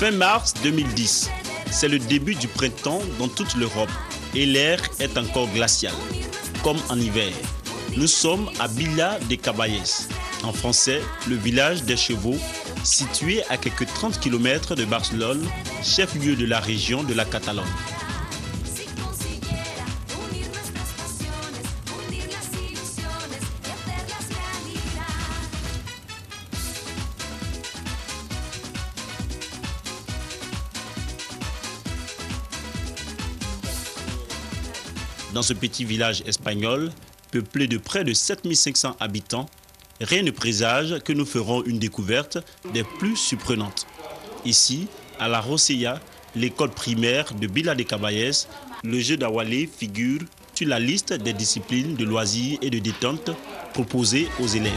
Fin mars 2010, c'est le début du printemps dans toute l'Europe et l'air est encore glacial, comme en hiver. Nous sommes à Vila de Cavalles, en français, le village des chevaux, situé à quelques 30 km de Barcelone, chef-lieu de la région de la Catalogne. Dans ce petit village espagnol, peuplé de près de 7500 habitants, rien ne présage que nous ferons une découverte des plus surprenantes. Ici, à la Rosella, l'école primaire de Vila de Cavalles, le jeu d'Awalé figure sur la liste des disciplines de loisirs et de détente proposées aux élèves.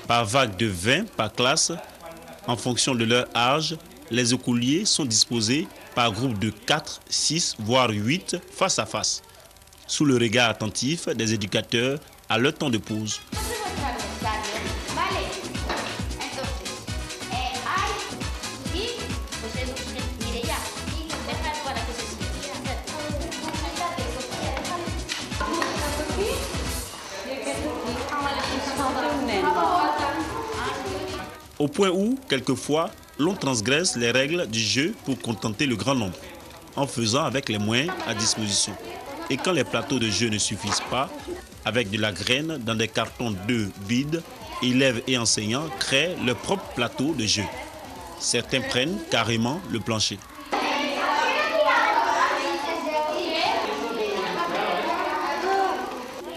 Par vague de 20 par classe, en fonction de leur âge, les écoliers sont disposés par groupe de 4, 6, voire 8 face à face, sous le regard attentif des éducateurs à leur temps de pause. Au point où, quelquefois, l'on transgresse les règles du jeu pour contenter le grand nombre, en faisant avec les moyens à disposition. Et quand les plateaux de jeu ne suffisent pas, avec de la graine dans des cartons d'œufs vides, élèves et enseignants créent leur propre plateau de jeu. Certains prennent carrément le plancher.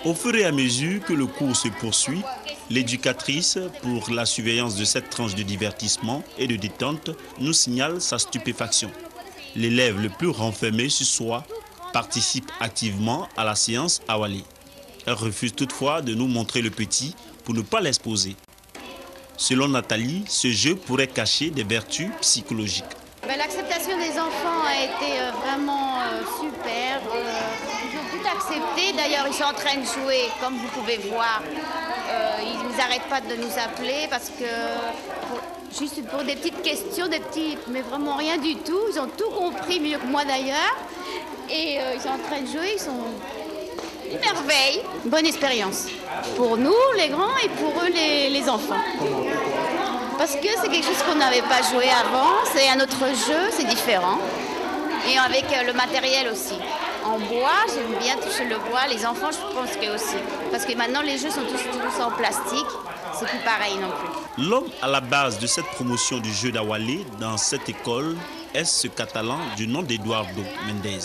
Au fur et à mesure que le cours se poursuit, l'éducatrice, pour la surveillance de cette tranche de divertissement et de détente, nous signale sa stupéfaction. L'élève le plus renfermé sur soi participe activement à la séance Awalé. Elle refuse toutefois de nous montrer le petit pour ne pas l'exposer. Selon Nathalie, ce jeu pourrait cacher des vertus psychologiques. L'acceptation des enfants a été vraiment super. Ils ont tout accepté. D'ailleurs, ils sont en train de jouer, comme vous pouvez voir. Ils n'arrêtent pas de nous appeler parce que, juste pour des petites questions, mais vraiment rien du tout. Ils ont tout compris, mieux que moi d'ailleurs. Et ils sont en train de jouer, ils sont une merveille. Bonne expérience pour nous, les grands, et pour eux, les enfants. Parce que c'est quelque chose qu'on n'avait pas joué avant, c'est un autre jeu, c'est différent. Et avec le matériel aussi. En bois, j'aime bien toucher le bois, les enfants je pense que aussi. Parce que maintenant les jeux sont tous en plastique, c'est plus pareil non plus. L'homme à la base de cette promotion du jeu d'Awalé dans cette école est ce Catalan du nom d'Eduardo Mendez.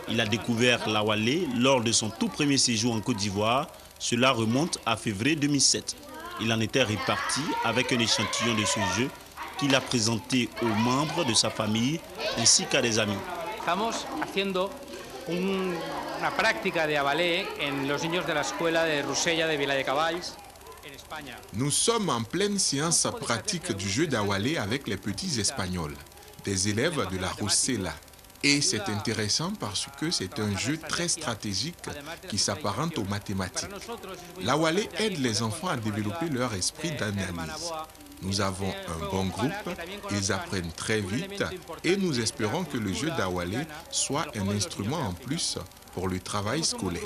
Il a découvert l'Awalé lors de son tout premier séjour en Côte d'Ivoire, cela remonte à février 2007. Il en était reparti avec un échantillon de ce jeu qu'il a présenté aux membres de sa famille ainsi qu'à des amis. Estamos haciendo una práctica de Awalé en los niños de la escuela de Rosella de Vila de Cavalles en España. Nous sommes en pleine séance pratique du jeu d'Awalé avec les petits Espagnols, des élèves de la Rosella. Et c'est intéressant parce que c'est un jeu très stratégique qui s'apparente aux mathématiques. L'Awalé aide les enfants à développer leur esprit d'analyse. Nous avons un bon groupe, ils apprennent très vite et nous espérons que le jeu d'Awalé soit un instrument en plus pour le travail scolaire.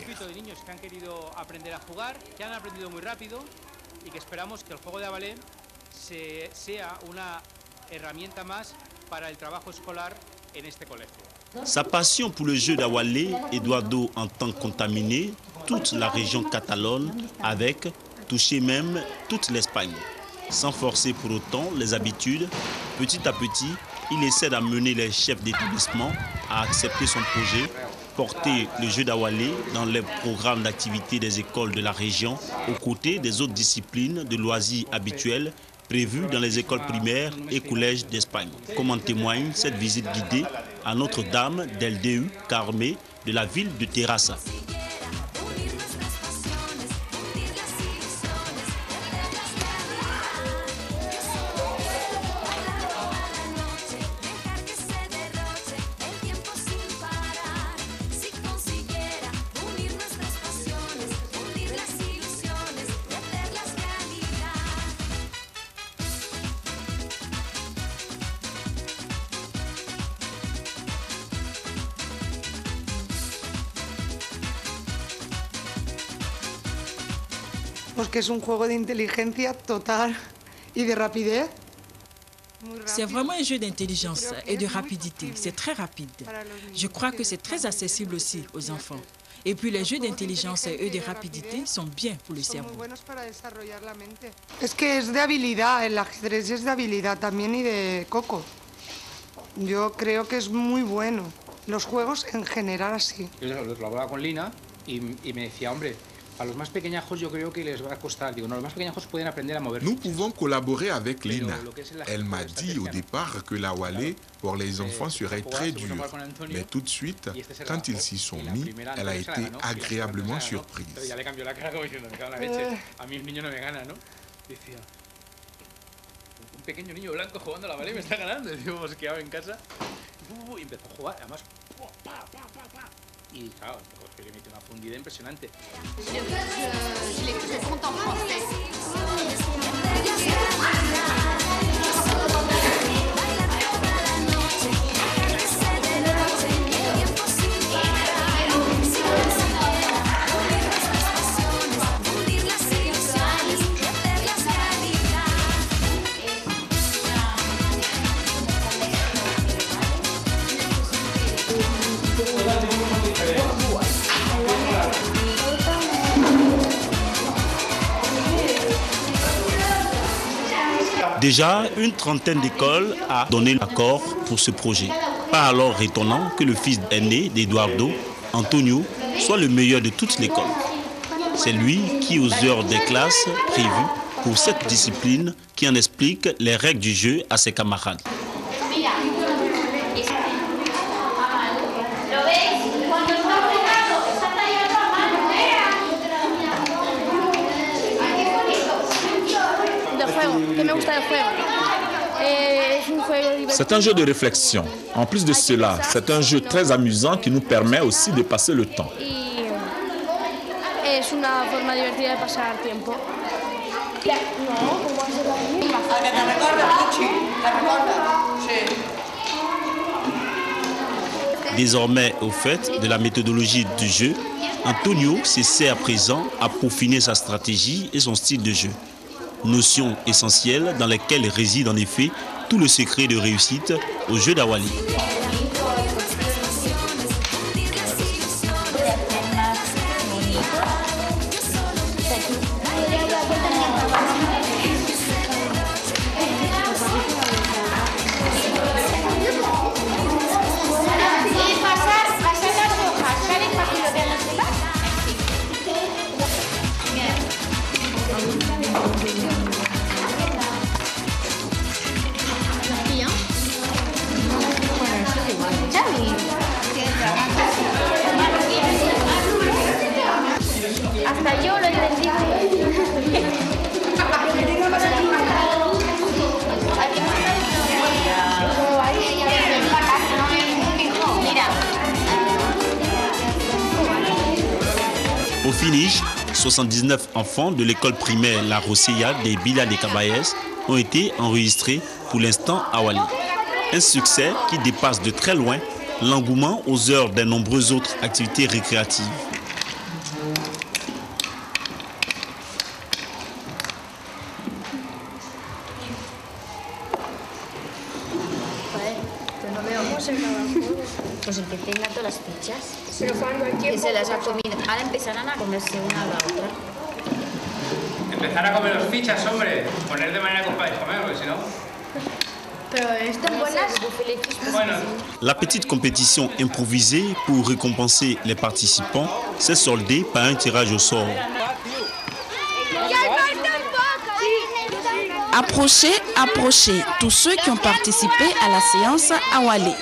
Sa passion pour le jeu d'Awalé, Eduardo entend contaminer toute la région Catalogne avec, toucher même toute l'Espagne. Sans forcer pour autant les habitudes, petit à petit, il essaie d'amener les chefs d'établissement à accepter son projet, porter le jeu d'Awalé dans les programmes d'activité des écoles de la région, aux côtés des autres disciplines de loisirs habituelles prévues dans les écoles primaires et collèges d'Espagne, comme en témoigne cette visite guidée à Notre-Dame del Déu Carmé de la ville de Terrassa. Pues que es un juego de inteligencia total y de rapidez. C'est vraiment un jeu d'intelligence et de rapidité. C'est très rapide. Je crois que c'est très accessible aussi aux enfants. Et puis les jeux d'intelligence et de rapidité sont bien pour le cerveau. Es que es de habilidad, el ajedrez es de habilidad también y de coco. Yo creo que es muy bueno. Los juegos en general así. Yo lo hablaba con Lina y me decía, hombre, a los más pequeñajos yo creo que les va a costar. Digo, no, los más pequeñajos pueden aprender a moverse. Nous pouvons collaborer avec Lina. Elle m'a dit au départ que la Wallé pour les enfants serait très dur. Mais tout de suite, quand ils s'y sont mis, elle a été agréablement surprise. Ya le cambió la cara como diciendo, me cago en la leche. A mí el niño no me gana, ¿no? Decía, un pequeño niño blanco jugando a la Wallé me está ganando. Decimos, pues quedaba en casa y empezó a jugar, además, y claro, que le mete una fundida impresionante. Je les compte en français. Déjà, une trentaine d'écoles a donné l'accord pour ce projet. Pas alors étonnant que le fils aîné d'Eduardo, Antonio, soit le meilleur de toute l'école. C'est lui qui, aux heures des classes prévues pour cette discipline, qui en explique les règles du jeu à ses camarades. C'est un jeu de réflexion. En plus de cela, c'est un jeu très amusant qui nous permet aussi de passer le temps. Désormais au fait de la méthodologie du jeu, Antonio s'essaie à présent à peaufiner sa stratégie et son style de jeu. Notions essentielles dans lesquelles réside en effet tout le secret de réussite au jeu d'Awali. Hasta yo lo entendí. Au finish, 79 enfants de l'école primaire La Rosella des Villa de Caballes ont été enregistrés pour l'instant à Wally. Un succès qui dépasse de très loin l'engouement aux heures des nombreuses autres activités récréatives. Pues el que tenga todas las fichas. Que se las ha comido. Ahora empezarán a comerse una a la otra. Empezar a comer las fichas, hombre. Poner de manera que os podáis comer, porque si no... Pero están buenas. Bueno. La petite compétition improvisée pour récompenser les participants s'est soldée par un tirage au sort. Approchez, approchez tous ceux qui ont participé à la séance à Wally.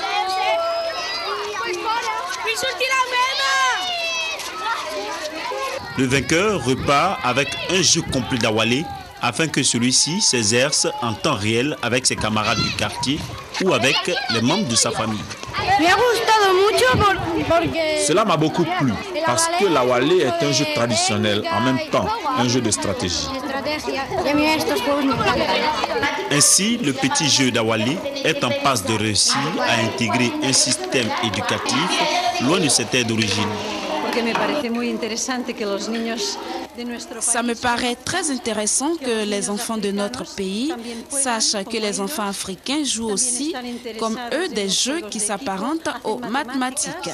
Le vainqueur repart avec un jeu complet d'Awalé afin que celui-ci s'exerce en temps réel avec ses camarades du quartier ou avec les membres de sa famille. Cela m'a beaucoup plu parce que la Wally est un jeu traditionnel, en même temps un jeu de stratégie. Ainsi, le petit jeu d'Awalé est en passe de réussir à intégrer un système éducatif loin de ses terres d'origine. Ça me paraît très intéressant que les enfants de notre pays sachent que les enfants africains jouent aussi, comme eux, des jeux qui s'apparentent aux mathématiques.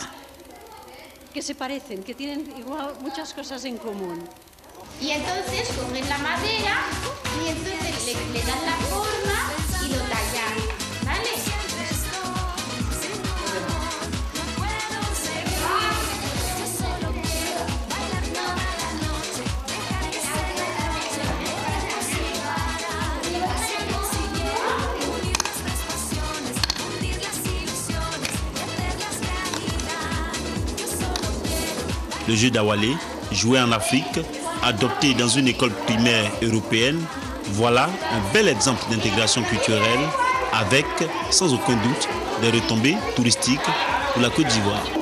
Y entonces cogen la madera y entonces le dan la forma y lo tallan, ¿vale? Le jeu d'Awalé, joué en Afrique, adopté dans une école primaire européenne, voilà un bel exemple d'intégration culturelle avec, sans aucun doute, des retombées touristiques pour la Côte d'Ivoire.